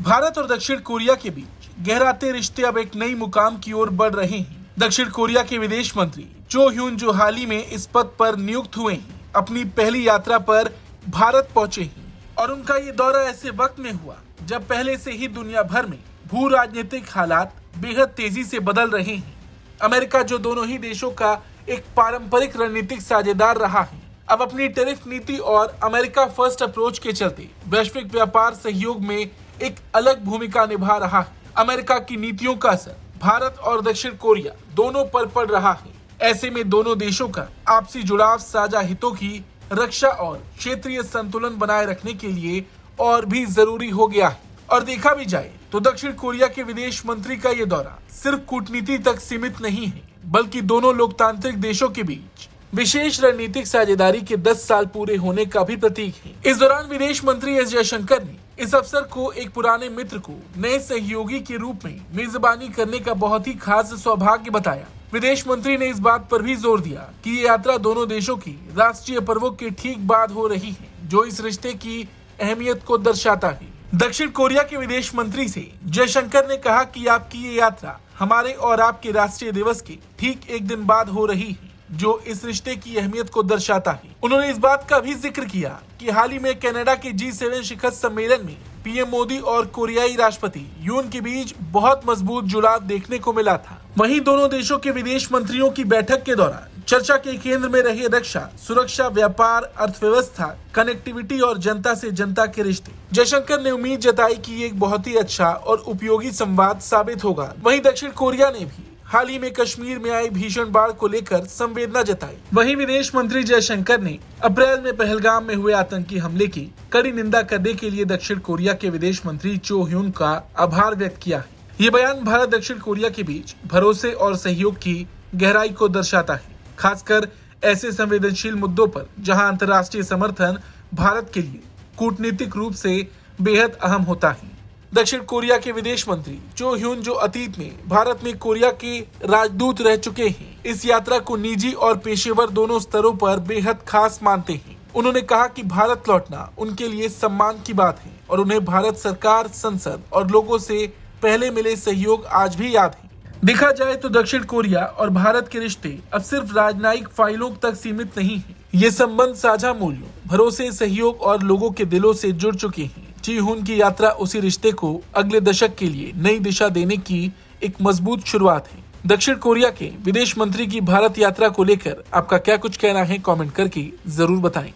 भारत और दक्षिण कोरिया के बीच गहराते रिश्ते अब एक नई मुकाम की ओर बढ़ रहे हैं। दक्षिण कोरिया के विदेश मंत्री चो ह्यून जो हाल ही में इस पद पर नियुक्त हुए हैं, अपनी पहली यात्रा पर भारत पहुंचे हैं और उनका ये दौरा ऐसे वक्त में हुआ जब पहले से ही दुनिया भर में भू राजनीतिक हालात बेहद तेजी से बदल रहे हैं। अमेरिका जो दोनों ही देशों का एक पारंपरिक रणनीतिक साझेदार रहा है, अब अपनी टैरिफ नीति और अमेरिका फर्स्ट अप्रोच के चलते वैश्विक व्यापार सहयोग में एक अलग भूमिका निभा रहा है। अमेरिका की नीतियों का असर भारत और दक्षिण कोरिया दोनों पर पड़ रहा है। ऐसे में दोनों देशों का आपसी जुड़ाव साझा हितों की रक्षा और क्षेत्रीय संतुलन बनाए रखने के लिए और भी जरूरी हो गया है। और देखा भी जाए तो दक्षिण कोरिया के विदेश मंत्री का ये दौरा सिर्फ कूटनीति तक सीमित नहीं है, बल्कि दोनों लोकतांत्रिक देशों के बीच विशेष रणनीतिक साझेदारी के 10 साल पूरे होने का भी प्रतीक है। इस दौरान विदेश मंत्री एस जयशंकर ने इस अवसर को एक पुराने मित्र को नए सहयोगी के रूप में मेजबानी करने का बहुत ही खास सौभाग्य बताया। विदेश मंत्री ने इस बात पर भी जोर दिया कि ये यात्रा दोनों देशों की राष्ट्रीय पर्वों के ठीक बाद हो रही है, जो इस रिश्ते की अहमियत को दर्शाता है। दक्षिण कोरिया के विदेश मंत्री से जयशंकर ने कहा कि आपकी ये यात्रा हमारे और आपके राष्ट्रीय दिवस के ठीक एक दिन बाद हो रही है, जो इस रिश्ते की अहमियत को दर्शाता है। उन्होंने इस बात का भी जिक्र किया कि हाल ही में कनाडा के G7 शिखर सम्मेलन में पीएम मोदी और कोरियाई राष्ट्रपति यून के बीच बहुत मजबूत जुड़ाव देखने को मिला था। वहीं दोनों देशों के विदेश मंत्रियों की बैठक के दौरान चर्चा के केंद्र में रहे रक्षा, सुरक्षा, व्यापार, अर्थव्यवस्था, कनेक्टिविटी और जनता से जनता के रिश्ते। जयशंकर ने उम्मीद जताई कि ये एक बहुत ही अच्छा और उपयोगी संवाद साबित होगा। वहीं दक्षिण कोरिया ने भी हाल ही में कश्मीर में आई भीषण बाढ़ को लेकर संवेदना जताई। वहीं विदेश मंत्री जयशंकर ने अप्रैल में पहलगाम में हुए आतंकी हमले की कड़ी निंदा करने के लिए दक्षिण कोरिया के विदेश मंत्री चो ह्यून का आभार व्यक्त किया है। ये बयान भारत दक्षिण कोरिया के बीच भरोसे और सहयोग की गहराई को दर्शाता है, खासकर ऐसे संवेदनशील मुद्दों पर जहां अंतर्राष्ट्रीय समर्थन भारत के लिए कूटनीतिक रूप से बेहद अहम होता है। दक्षिण कोरिया के विदेश मंत्री चो ह्यून जो अतीत में भारत में कोरिया के राजदूत रह चुके हैं, इस यात्रा को निजी और पेशेवर दोनों स्तरों पर बेहद खास मानते हैं। उन्होंने कहा कि भारत लौटना उनके लिए सम्मान की बात है और उन्हें भारत सरकार, संसद और लोगों से पहले मिले सहयोग आज भी याद है। देखा जाए तो दक्षिण कोरिया और भारत के रिश्ते अब सिर्फ राजनयिक फाइलों तक सीमित नहीं है। ये संबंध साझा मूल्यों, भरोसे, सहयोग और लोगों के दिलों से जुड़ चुके हैं। चो ह्यून की यात्रा उसी रिश्ते को अगले दशक के लिए नई दिशा देने की एक मजबूत शुरुआत है। दक्षिण कोरिया के विदेश मंत्री की भारत यात्रा को लेकर आपका क्या कुछ कहना है, कमेंट करके जरूर बताएं।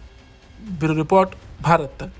ब्यूरो रिपोर्ट, भारत तक।